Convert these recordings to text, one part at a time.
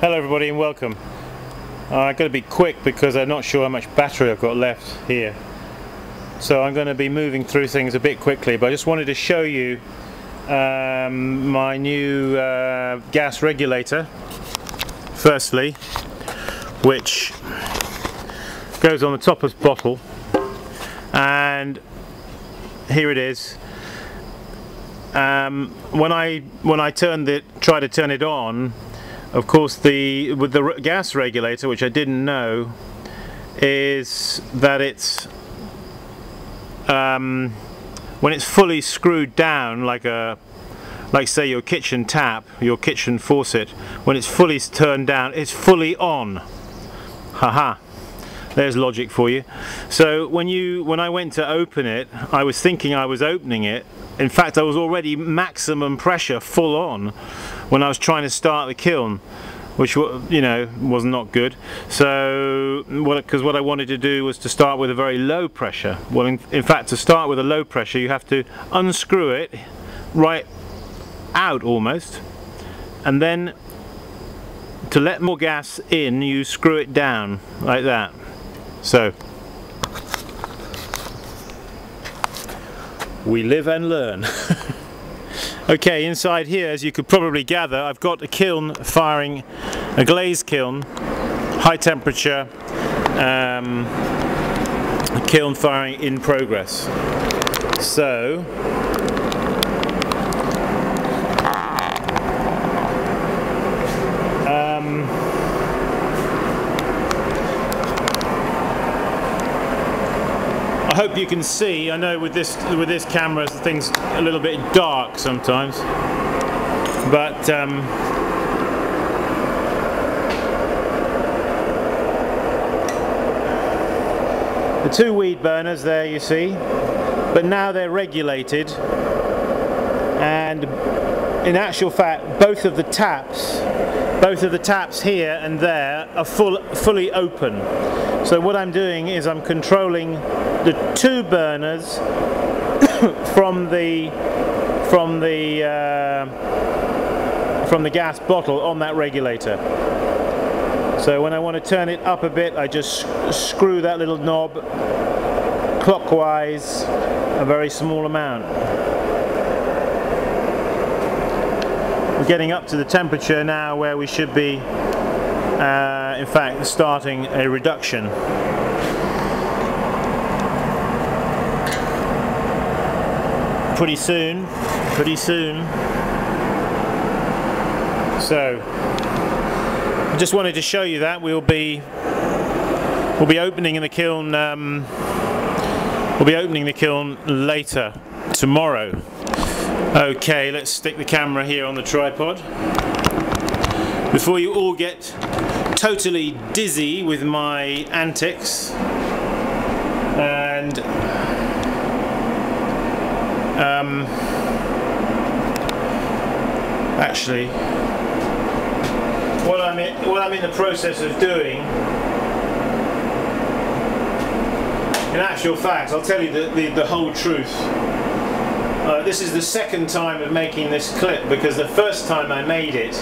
Hello everybody and welcome. I've got to be quick because I'm not sure how much battery I've got left here. So I'm going to be moving through things a bit quickly, but I just wanted to show you my new gas regulator, firstly, which goes on the top of the bottle, and here it is. When I try to turn it on, of course, with the gas regulator, which I didn't know, is that it's when it's fully screwed down, like say your kitchen tap, your kitchen faucet, when it's fully turned down, it's fully on. Haha. There's logic for you. So when I went to open it, I was thinking I was opening it. In fact, I was already maximum pressure, full on, when I was trying to start the kiln, which, you know, was not good. So, because what I wanted to do was to start with a very low pressure. Well, in fact, to start with a low pressure, you have to unscrew it right out almost, and then to let more gas in, you screw it down like that. So we live and learn. Okay, inside here, as you could probably gather, I've got a kiln firing, a glaze kiln, high temperature, a kiln firing in progress. So I hope you can see. I know with this camera the thing's a little bit dark sometimes, but the two weed burners there, you see, but now they're regulated, and in actual fact both of the taps here and there are fully open. So what I'm doing is I'm controlling the two burners from the gas bottle on that regulator. So when I want to turn it up a bit, I just screw that little knob clockwise, a very small amount. We're getting up to the temperature now where we should be in fact starting a reduction. Pretty soon. So I just wanted to show you that we'll be opening in the kiln. We'll be opening the kiln later tomorrow. Okay, let's stick the camera here on the tripod. Before you all get totally dizzy with my antics, and actually what I'm in the process of doing, in actual fact, I'll tell you the whole truth. This is the second time of making this clip, because the first time I made it,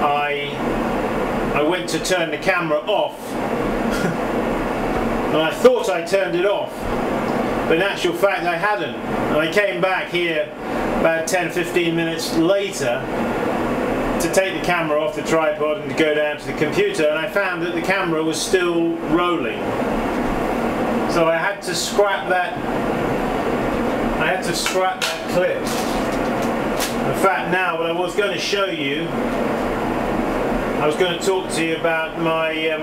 I went to turn the camera off and I thought I turned it off, but in actual fact I hadn't, and I came back here about 10-15 minutes later to take the camera off the tripod and to go down to the computer, and I found that the camera was still rolling. So I had to scrap that clip. In fact, now what I was going to show you, I was going to talk to you about my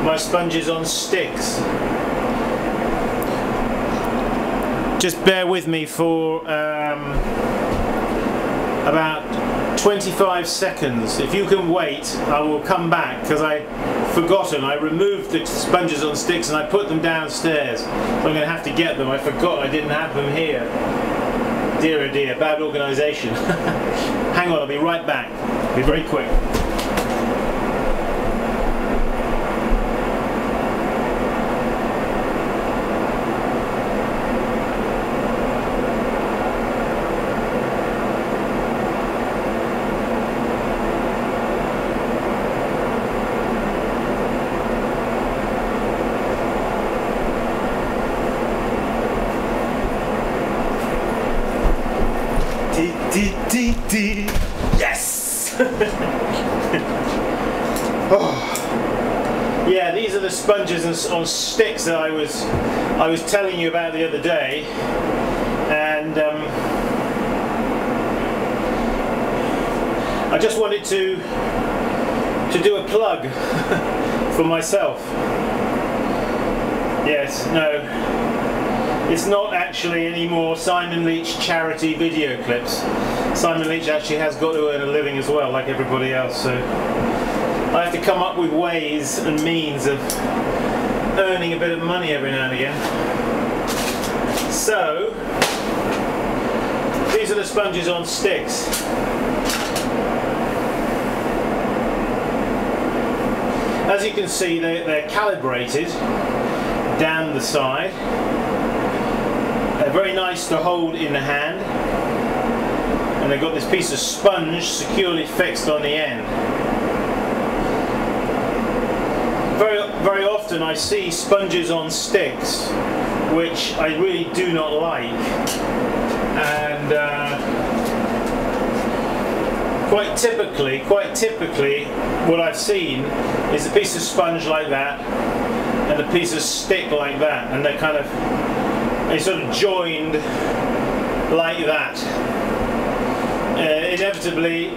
my sponges on sticks. Just bear with me for about 25 seconds. If you can wait, I will come back, because I've forgotten. I removed the sponges on sticks and I put them downstairs. So I'm going to have to get them. I forgot I didn't have them here. Dear oh dear, bad organisation. Hang on, I'll be right back. I'll be very quick. Oh. Yeah, these are the sponges on sticks that I was telling you about the other day, and I just wanted to do a plug for myself. Yes, no, it's not actually any more Simon Leach charity video clips. Simon Leach actually has got to earn a living as well, like everybody else, so I have to come up with ways and means of earning a bit of money every now and again. So, these are the sponges on sticks. As you can see, they're calibrated down the side. They're very nice to hold in the hand, and they've got this piece of sponge securely fixed on the end. Very often I see sponges on sticks which I really do not like, and quite typically what I've seen is a piece of sponge like that and a piece of stick like that, and they're sort of joined like that. Inevitably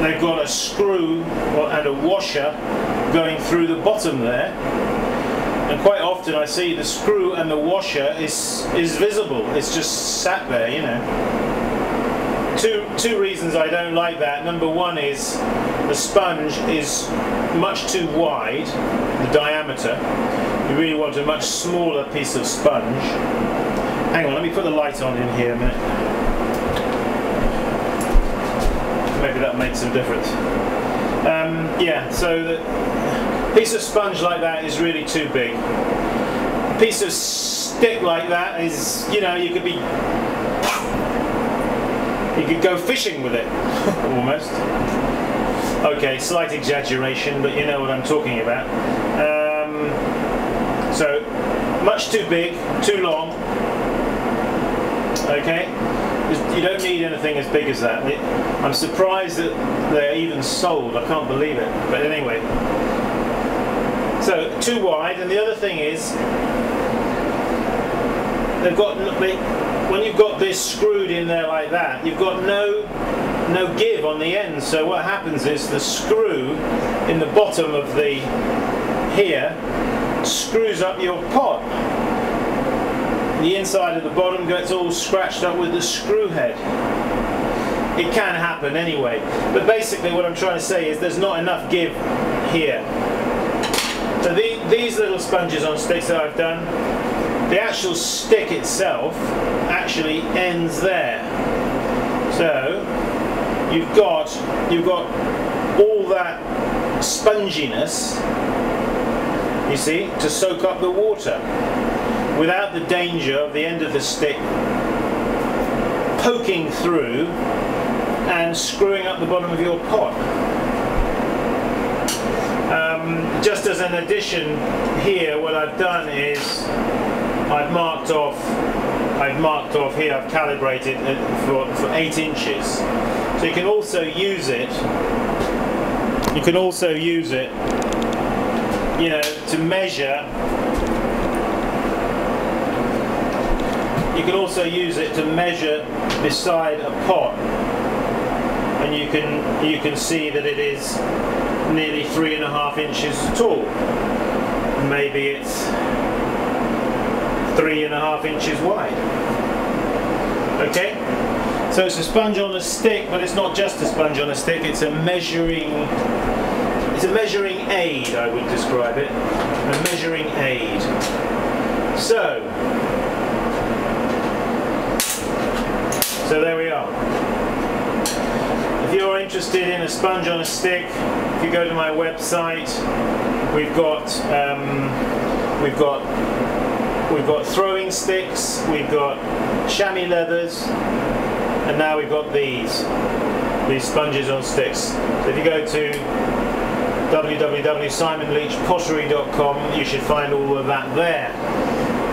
they've got a screw and a washer going through the bottom there, and quite often I see the screw and the washer is visible. It's just sat there, you know. Two reasons I don't like that. Number one is the sponge is much too wide, the diameter. You really want a much smaller piece of sponge. Hang on, let me put the light on in here a minute. Maybe that makes some difference. Yeah, so the piece of sponge like that is really too big. A piece of stick like that is, you know, you could go fishing with it, almost. Okay, slight exaggeration, but you know what I'm talking about. So, much too big, too long. Okay, you don't need anything as big as that. I'm surprised that they're even sold. I can't believe it. But anyway, so too wide. And the other thing is, when you've got this screwed in there like that, you've got no give on the end. So what happens is the screw in the bottom of the here screws up your pot. The inside of the bottom gets all scratched up with the screw head. It can happen anyway, but basically what I'm trying to say is there's not enough give here. So these little sponges on sticks that I've done, the actual stick itself actually ends there. So you've got all that sponginess, you see, to soak up the water, without the danger of the end of the stick poking through and screwing up the bottom of your pot. Just as an addition here, what I've done is I've marked off here, I've calibrated it for 8 inches. So you can also use it, you know, to measure. You can also use it to measure beside a pot, and you can see that it is nearly 3.5 inches tall. Maybe it's 3.5 inches wide. Okay, so it's a sponge on a stick, but it's not just a sponge on a stick. It's a measuring aid, I would describe it. A measuring aid. So there we are. If you're interested in a sponge on a stick, if you go to my website, we've got throwing sticks, we've got chamois leathers, and now we've got these sponges on sticks. So if you go to www.simonleachpottery.com, you should find all of that there.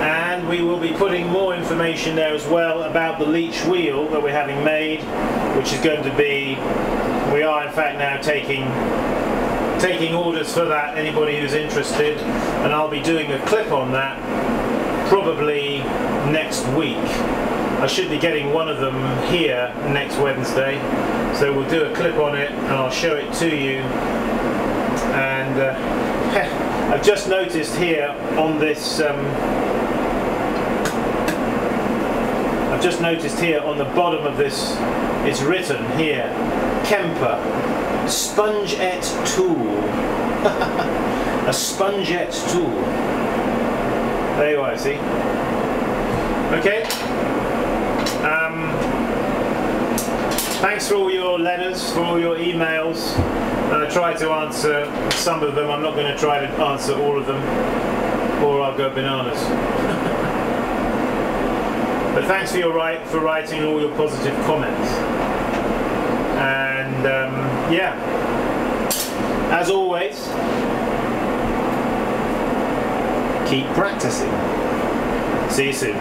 And we will be putting more information there as well about the Leach wheel that we're having made, which is going to be, we are are in fact now taking orders for that, anybody who's interested, and I'll be doing a clip on that probably next week. I should be getting one of them here next Wednesday, so we'll do a clip on it and I'll show it to you. And I've just noticed here on this I've just noticed here on the bottom of this, it's written here, Kemper Spongette tool. A spongette tool. There you are, see? Okay. Thanks for all your letters, for all your emails. I try to answer some of them. I'm not going to try to answer all of them, or I'll go bananas. But thanks for writing all your positive comments. And yeah, as always, keep practicing. See you soon.